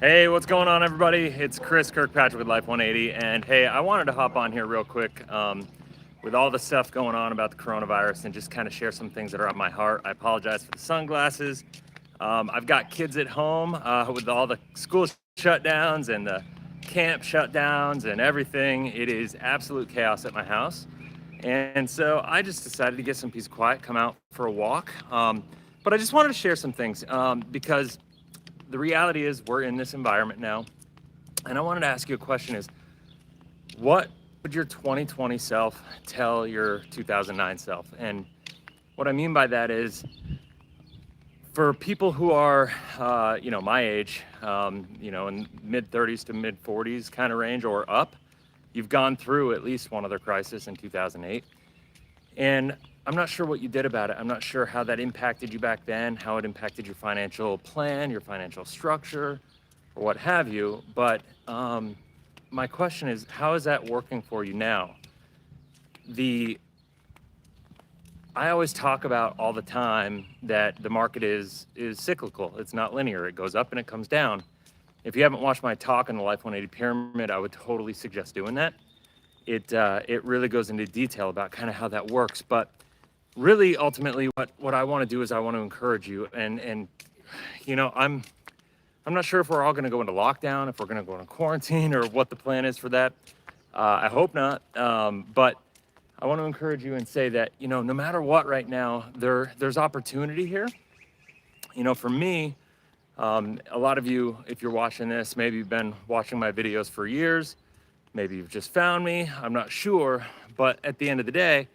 Hey, what's going on, everybody? It's Chris Kirkpatrick with Life 180, and hey, I wanted to hop on here real quick with all the stuff going on about the coronavirus and just kind of share some things that are on my heart. I apologize for the sunglasses. I've got kids at home with all the school shutdowns and the camp shutdowns and everything. It is absolute chaos at my house. And so I just decided to get some peace and quiet, come out for a walk. But I just wanted to share some things because the reality is we're in this environment now. And I wanted to ask you a question is, what would your 2020 self tell your 2009 self? And what I mean by that is, for people who are, my age, in mid 30s to mid 40s kind of range or up, you've gone through at least one other crisis in 2008. And I'm not sure what you did about it. I'm not sure how that impacted you back then, how it impacted your financial plan, your financial structure, or what have you. But my question is, how is that working for you now? I always talk about all the time that the market is cyclical. It's not linear. It goes up and it comes down. If you haven't watched my talk on the Life 180 pyramid, I would totally suggest doing that. It really goes into detail about kind of how that works. But really, ultimately, what I want to do is I want to encourage you. And I'm not sure if we're all going to go into lockdown, if we're going to go into quarantine, or what the plan is for that. I hope not. But I want to encourage you and say that, no matter what right now, there's opportunity here. For me, a lot of you, if you're watching this, maybe you've been watching my videos for years. Maybe you've just found me. I'm not sure. But at the end of the day,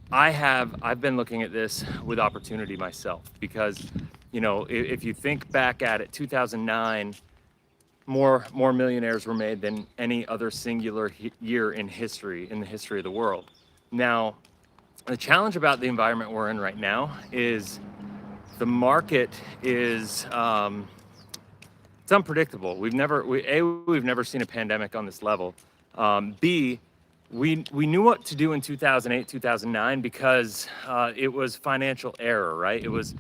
I've been looking at this with opportunity myself because, if you think back at it, 2009, more millionaires were made than any other singular year in the history of the world. Now, the challenge about the environment we're in right now is the market is it's unpredictable. We've never seen a pandemic on this level. B, we knew what to do in 2008, 2009 because it was financial error, right? It was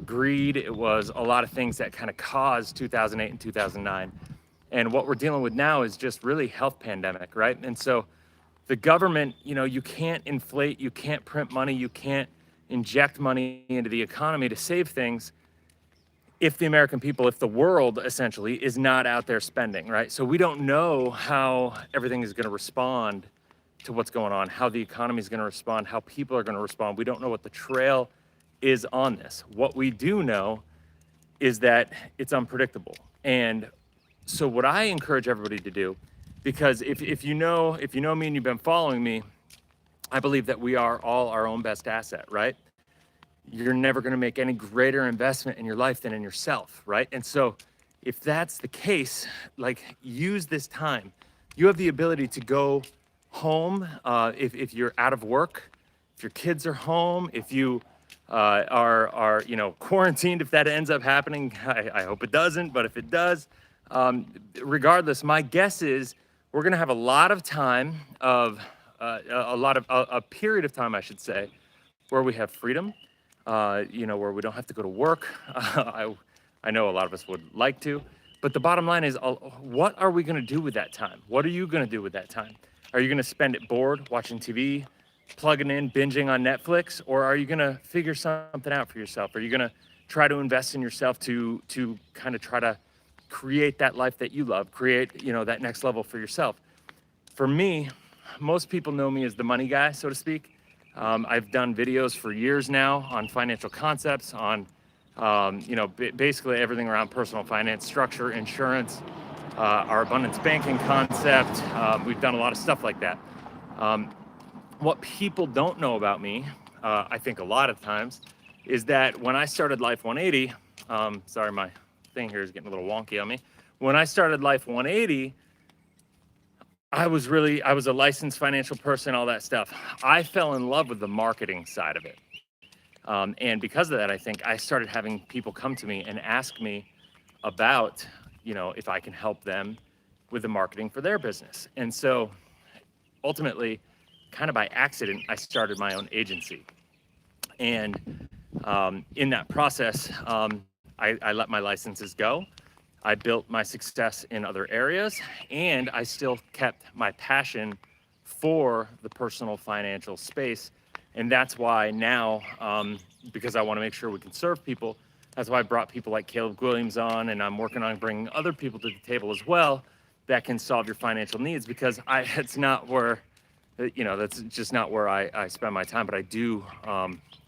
greed. It was a lot of things that kind of caused 2008 and 2009. And what we're dealing with now is just really health pandemic, right? And so the government, you can't inflate, you can't print money, you can't inject money into the economy to save things if the American people, if the world essentially is not out there spending, right? So we don't know how everything is going to respond to what's going on, how the economy is going to respond, how people are going to respond. We don't know what the trail is on this. What we do know is that it's unpredictable. And so what I encourage everybody to do, because if you know me and you've been following me, I believe that we are all our own best asset, right? You're never going to make any greater investment in your life than in yourself, right? And so if that's the case, use this time. You have the ability to go home if you're out of work, if your kids are home, if you are quarantined, if that ends up happening. I hope it doesn't, but if it does, regardless, my guess is we're going to have a lot of time a period of time, I should say, where we have freedom, where we don't have to go to work. I know a lot of us would like to, but the bottom line is, what are we going to do with that time? What are you going to do with that time? Are you going to spend it bored, watching TV, plugging in, binging on Netflix, or are you going to figure something out for yourself? Are you going to try to invest in yourself to kind of try to create that life that you love, create, that next level for yourself? For me, most people know me as the money guy, so to speak. I've done videos for years now on financial concepts, on, basically everything around personal finance, structure, insurance, our abundance banking concept. We've done a lot of stuff like that. What people don't know about me, I think a lot of times, is that when I started Life 180, sorry, my thing here is getting a little wonky on me. When I started Life 180, I was a licensed financial person, all that stuff. I fell in love with the marketing side of it. And because of that, I think I started having people come to me and ask me about, if I can help them with the marketing for their business. And so ultimately, kind of by accident, I started my own agency. And in that process, I let my licenses go. I built my success in other areas, and I still kept my passion for the personal financial space. And that's why now, because I want to make sure we can serve people, that's why I brought people like Caleb Williams on, and I'm working on bringing other people to the table as well that can solve your financial needs, because it's not where, that's just not where I spend my time. But I do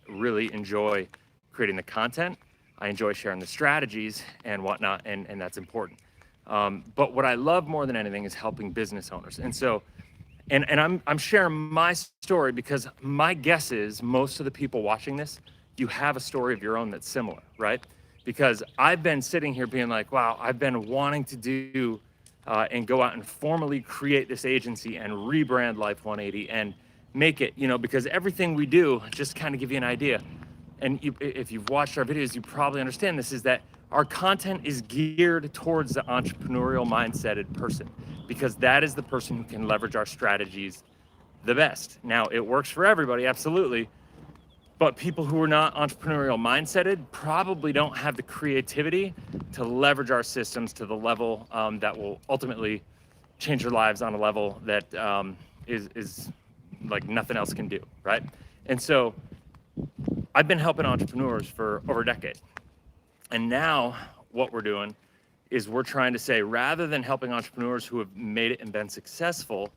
really enjoy creating the content. I enjoy sharing the strategies and whatnot, and that's important. But what I love more than anything is helping business owners. And so, and I'm sharing my story because my guess is most of the people watching this, you have a story of your own that's similar, right? Because I've been sitting here being like, wow, I've been wanting to do and go out and formally create this agency and rebrand Life 180 and make it, because everything we do, just kind of give you an idea. And if you've watched our videos, you probably understand this, is that our content is geared towards the entrepreneurial mindseted person, because that is the person who can leverage our strategies the best. Now, it works for everybody, absolutely. But people who are not entrepreneurial mindseted probably don't have the creativity to leverage our systems to the level that will ultimately change their lives on a level that is like nothing else can do, right? And so I've been helping entrepreneurs for over a decade. And now what we're doing is we're trying to say, rather than helping entrepreneurs who have made it and been successful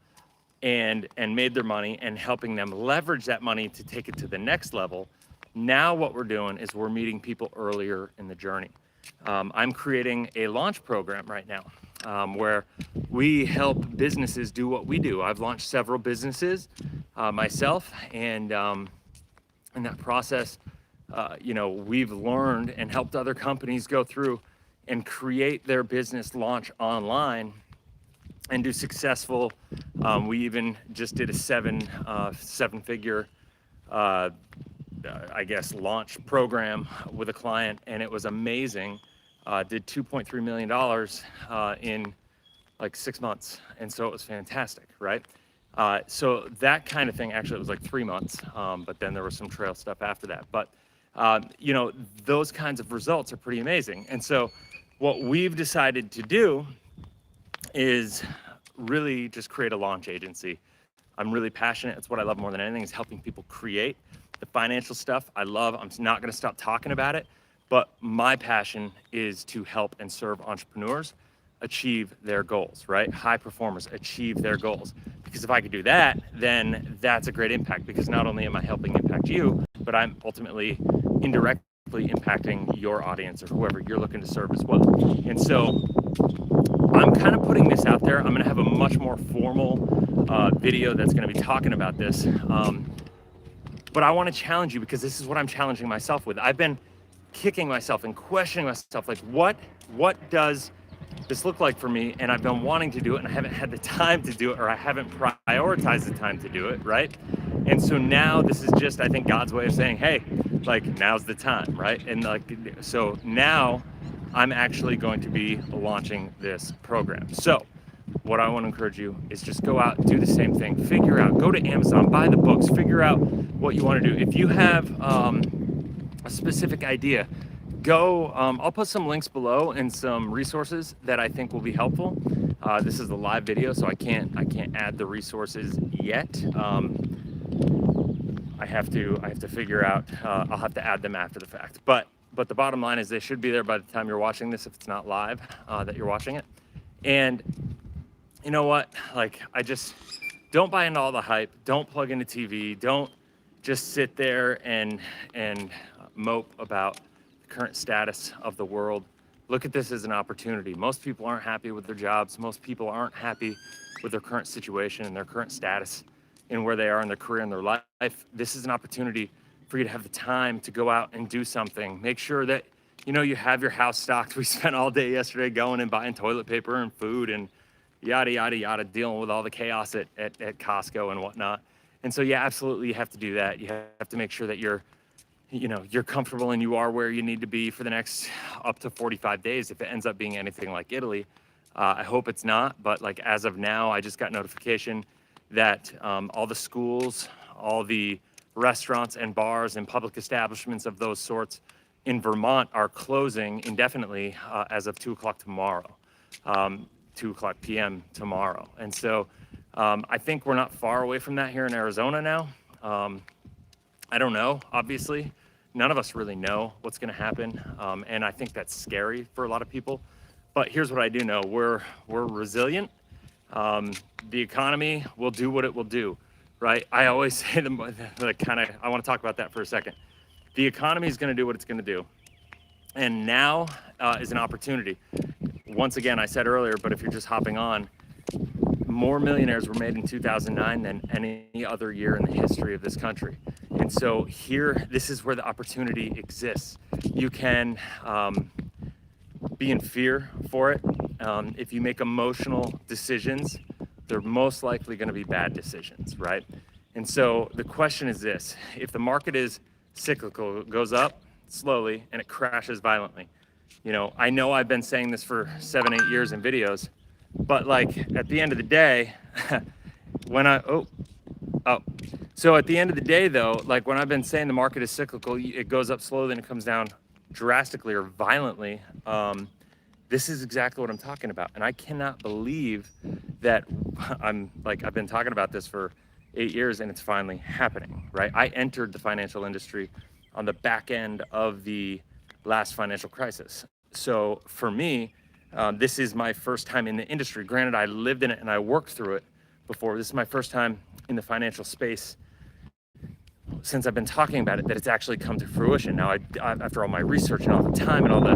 and made their money and helping them leverage that money to take it to the next level, now what we're doing is we're meeting people earlier in the journey. I'm creating a launch program right now where we help businesses do what we do. I've launched several businesses myself, and in that process, we've learned and helped other companies go through and create their business launch online and do successful. We even just did a seven-figure, launch program with a client, and it was amazing. Did $2.3 million in like 6 months, and so it was fantastic, right? So that kind of thing, actually, it was like 3 months, but then there was some trail stuff after that. But those kinds of results are pretty amazing. And so what we've decided to do is really just create a launch agency. I'm really passionate. It's what I love more than anything, is helping people create the financial stuff. I love. I'm not going to stop talking about it, but my passion is to help and serve entrepreneurs achieve their goals, right? High performers achieve their goals. Because if I could do that, then that's a great impact, because not only am I helping impact you, but I'm ultimately indirectly impacting your audience or whoever you're looking to serve as well. And so I'm kind of putting this out there. I'm going to have a much more formal video that's going to be talking about this. But I want to challenge you, because this is what I'm challenging myself with. I've been kicking myself and questioning myself, like, what does this look like for me? And I've been wanting to do it, and I haven't had the time to do it, or I haven't prioritized the time to do it, right? And so now this is just, I think, God's way of saying, hey, like, now's the time, right? And like, so now I'm actually going to be launching this program. So what I want to encourage you is just go out, do the same thing, figure out, go to Amazon, buy the books, figure out what you want to do. If you have a specific idea, go, I'll put some links below and some resources that I think will be helpful. This is a live video, so I can't add the resources yet. I have to figure out, I'll have to add them after the fact. But the bottom line is they should be there by the time you're watching this, if it's not live, that you're watching it. And you know what? Like, I just, don't buy into all the hype. Don't plug into TV. Don't just sit there and mope about the current status of the world. Look at this as an opportunity. Most people aren't happy with their jobs. Most people aren't happy with their current situation and their current status and where they are in their career and their life. This is an opportunity for you to have the time to go out and do something. Make sure that, you have your house stocked. We spent all day yesterday going and buying toilet paper and food and yada, yada, yada, dealing with all the chaos at Costco and whatnot. And so, yeah, absolutely, you have to do that. You have to make sure that you're comfortable and you are where you need to be for the next up to 45 days. If it ends up being anything like Italy, I hope it's not. But like, as of now, I just got notification that all the schools, all the restaurants and bars and public establishments of those sorts in Vermont are closing indefinitely as of 2 o'clock tomorrow, 2 o'clock p.m. tomorrow. And so I think we're not far away from that here in Arizona now. I don't know, obviously. None of us really know what's going to happen. And I think that's scary for a lot of people. But here's what I do know. We're resilient. The economy will do what it will do, right? I always say I want to talk about that for a second. The economy is going to do what it's going to do. And now is an opportunity. Once again, I said earlier, but if you're just hopping on, more millionaires were made in 2009 than any other year in the history of this country. And so here, this is where the opportunity exists. You can be in fear for it. If you make emotional decisions, they're most likely going to be bad decisions, right? And so the question is this: if the market is cyclical, it goes up slowly and it crashes violently. You know I've been saying this for 7-8 years in videos, but like at the end of the day, so at the end of the day though, like when I've been saying the market is cyclical, it goes up slowly and it comes down drastically or violently. This is exactly what I'm talking about. And I cannot believe that I've been talking about this for 8 years and it's finally happening, right? I entered the financial industry on the back end of the last financial crisis. So for me, this is my first time in the industry. Granted, I lived in it and I worked through it before. This is my first time in the financial space since I've been talking about it, that it's actually come to fruition. Now, after all my research and all the time and all the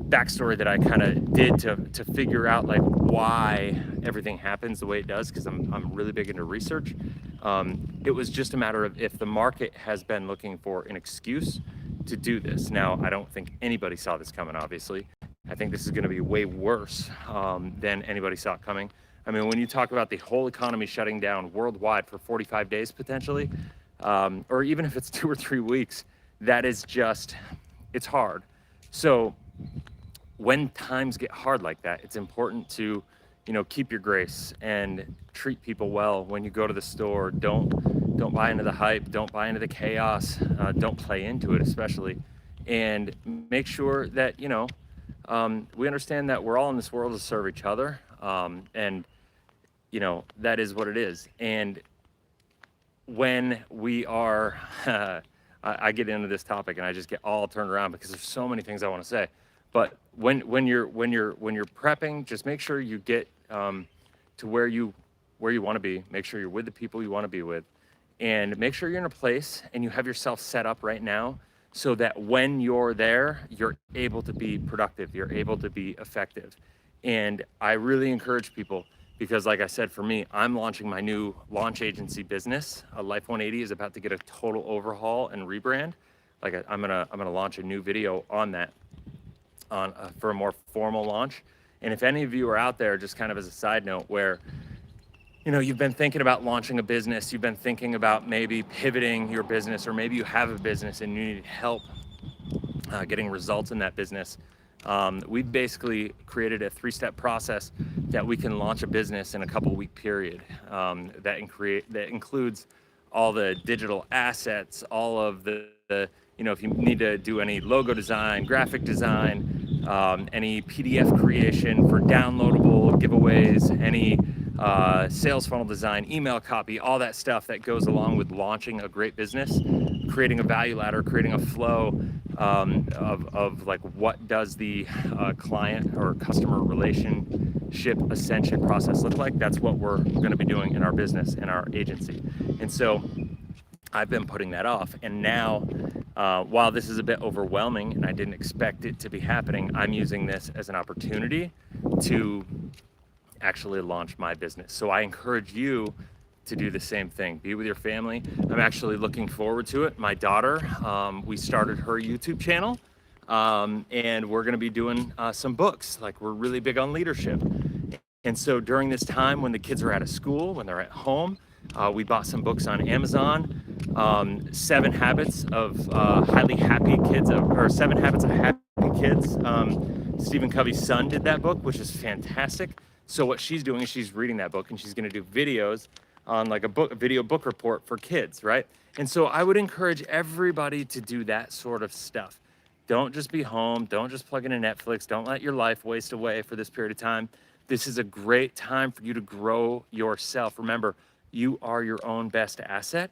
backstory that I kind of did to figure out like why everything happens the way it does, because I'm really big into research. It was just a matter of if the market has been looking for an excuse to do this. Now, I don't think anybody saw this coming, obviously. I think this is going to be way worse than anybody saw it coming. I mean, when you talk about the whole economy shutting down worldwide for 45 days potentially, or even if it's 2 or 3 weeks, that is just, it's hard. So when times get hard like that, it's important to, keep your grace and treat people well when you go to the store. Don't buy into the hype, don't buy into the chaos, don't play into it especially, and make sure that, we understand that we're all in this world to serve each other, and that is what it is. And when we are, I get into this topic and I just get all turned around because there's so many things I want to say. But when you're prepping, just make sure you get to where you want to be. Make sure you're with the people you want to be with, and make sure you're in a place and you have yourself set up right now so that when you're there, you're able to be productive, you're able to be effective. And I really encourage people, because like I said, for me, I'm launching my new launch agency business. Life 180 is about to get a total overhaul and rebrand. I'm gonna launch a new video on that, for a more formal launch. And if any of you are out there, just kind of as a side note, where you've been thinking about launching a business, you've been thinking about maybe pivoting your business, or maybe you have a business and you need help getting results in that business, we basically created a 3-step process that we can launch a business in a couple-week period. That includes all the digital assets, all of the if you need to do any logo design, graphic design, any PDF creation for downloadable giveaways, any sales funnel design, email copy, all that stuff that goes along with launching a great business, creating a value ladder, creating a flow of like what does the client or customer relationship ascension process look like. That's what we're going to be doing in our business, in our agency. And so I've been putting that off, and now while this is a bit overwhelming and I didn't expect it to be happening, I'm using this as an opportunity to actually launch my business. So I encourage you to do the same thing. Be with your family. I'm actually looking forward to it. My daughter, we started her YouTube channel, and we're going to be doing some books. Like, we're really big on leadership. And so during this time when the kids are out of school, when they're at home, we bought some books on Amazon. 7 Habits of Highly Happy Kids, or 7 Habits of Happy Kids. Stephen Covey's son did that book, which is fantastic. So what she's doing is she's reading that book, and she's going to do videos on like a video book report for kids, right? And so I would encourage everybody to do that sort of stuff. Don't just be home. Don't just plug into Netflix. Don't let your life waste away for this period of time. This is a great time for you to grow yourself. Remember, you are your own best asset.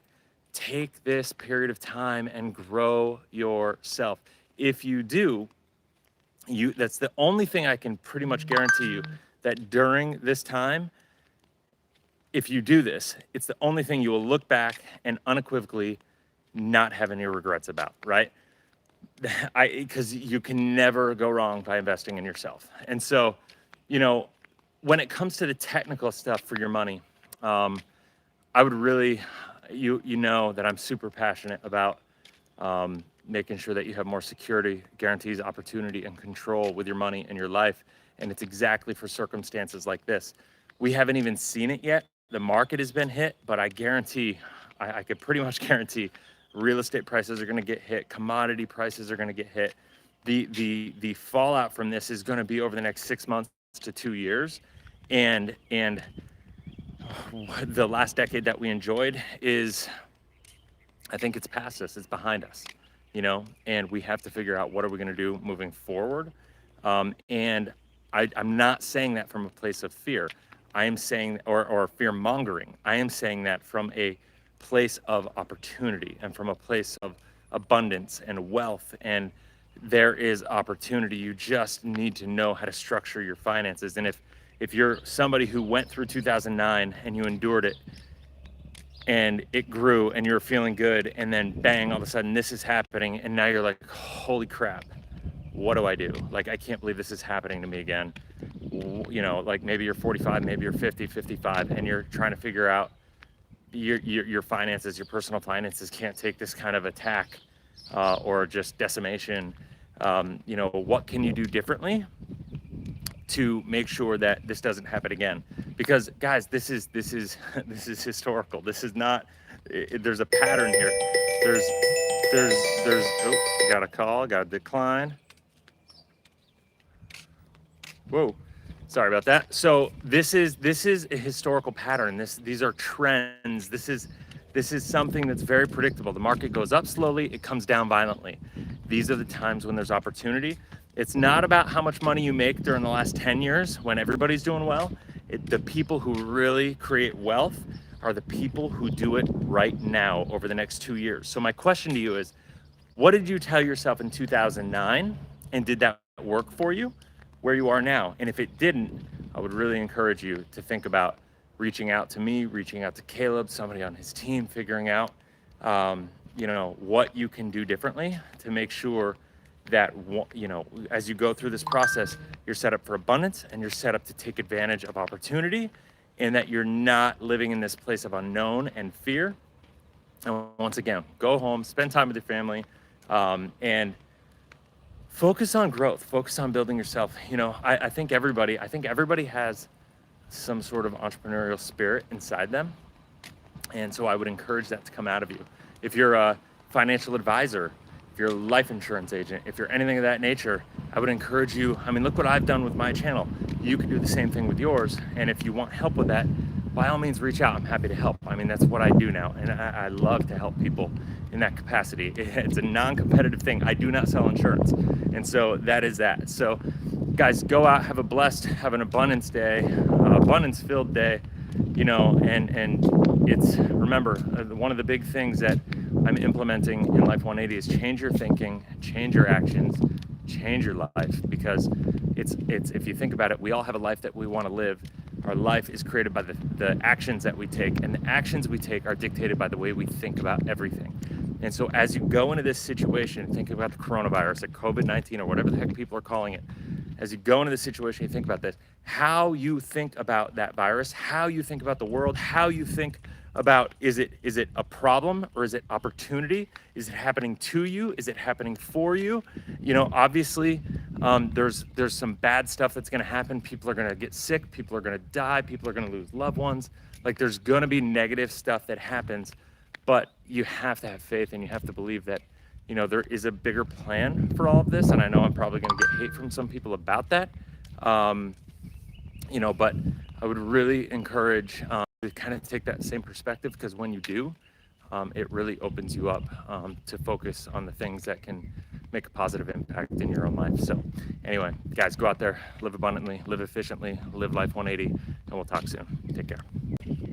Take this period of time and grow yourself. If you do, that's the only thing I can pretty much guarantee you, that during this time, if you do this, it's the only thing you will look back and unequivocally not have any regrets about, right? Because you can never go wrong by investing in yourself. And so, when it comes to the technical stuff for your money, I would really, you know that I'm super passionate about making sure that you have more security, guarantees, opportunity, and control with your money and your life. And it's exactly for circumstances like this. We haven't even seen it yet. The market has been hit, but I guarantee, I could pretty much guarantee, real estate prices are going to get hit. Commodity prices are going to get hit. The fallout from this is going to be over the next 6 months to 2 years. And the last decade that we enjoyed is, I think it's past us, it's behind us, and we have to figure out what are we going to do moving forward. And I'm not saying that from a place of fear. I am saying, or fear mongering. I am saying that from a place of opportunity and from a place of abundance and wealth. And there is opportunity. You just need to know how to structure your finances. And if you're somebody who went through 2009 and you endured it and it grew and you're feeling good, and then bang, all of a sudden this is happening, and now you're like, holy crap, what do I do? Like, I can't believe this is happening to me again. Like maybe you're 45, maybe you're 50, 55, and you're trying to figure out your finances, your personal finances can't take this kind of attack or just decimation. What can you do differently to make sure that this doesn't happen again? Because guys, this is historical. This is not, there's a pattern here. I got a call, got a decline. Whoa, sorry about that. So this is a historical pattern. These are trends. This is something that's very predictable. The market goes up slowly, it comes down violently. These are the times when there's opportunity. It's not about how much money you make during the last 10 years when everybody's doing well. The people who really create wealth are the people who do it right now over the next 2 years. So my question to you is, what did you tell yourself in 2009? And did that work for you where you are now? And if it didn't, I would really encourage you to think about reaching out to me, reaching out to Caleb, somebody on his team, figuring out, what you can do differently to make sure that, as you go through this process, you're set up for abundance and you're set up to take advantage of opportunity, and that you're not living in this place of unknown and fear. And once again, go home, spend time with your family, and focus on growth, focus on building yourself. I think everybody has some sort of entrepreneurial spirit inside them. And so I would encourage that to come out of you. If you're a financial advisor, if you're a life insurance agent, if you're anything of that nature, I would encourage you. Look what I've done with my channel. You can do the same thing with yours. And if you want help with that, by all means, reach out. I'm happy to help. That's what I do now. And I love to help people in that capacity. It's a non-competitive thing. I do not sell insurance. And so that is that. So guys, go out, have an abundance day, abundance-filled day, and it's, remember, one of the big things that I'm implementing in Life 180 is change your thinking, change your actions, change your life. Because it's if you think about it, we all have a life that we want to live. Our life is created by the actions that we take, and the actions we take are dictated by the way we think about everything. And so as you go into this situation, think about the coronavirus, or COVID-19, or whatever the heck people are calling it. As you go into the situation, you think about this, how you think about that virus, how you think about the world, how you think about, is it a problem or is it opportunity? Is it happening to you? Is it happening for you? Obviously, there's some bad stuff that's going to happen. People are going to get sick. People are going to die. People are going to lose loved ones. Like, there's going to be negative stuff that happens, but you have to have faith, and you have to believe that, there is a bigger plan for all of this. And I know I'm probably going to get hate from some people about that. But I would really encourage to kind of take that same perspective, because when you do, it really opens you up to focus on the things that can make a positive impact in your own life. So anyway, guys, go out there, live abundantly, live efficiently, live life 180, and we'll talk soon. Take care.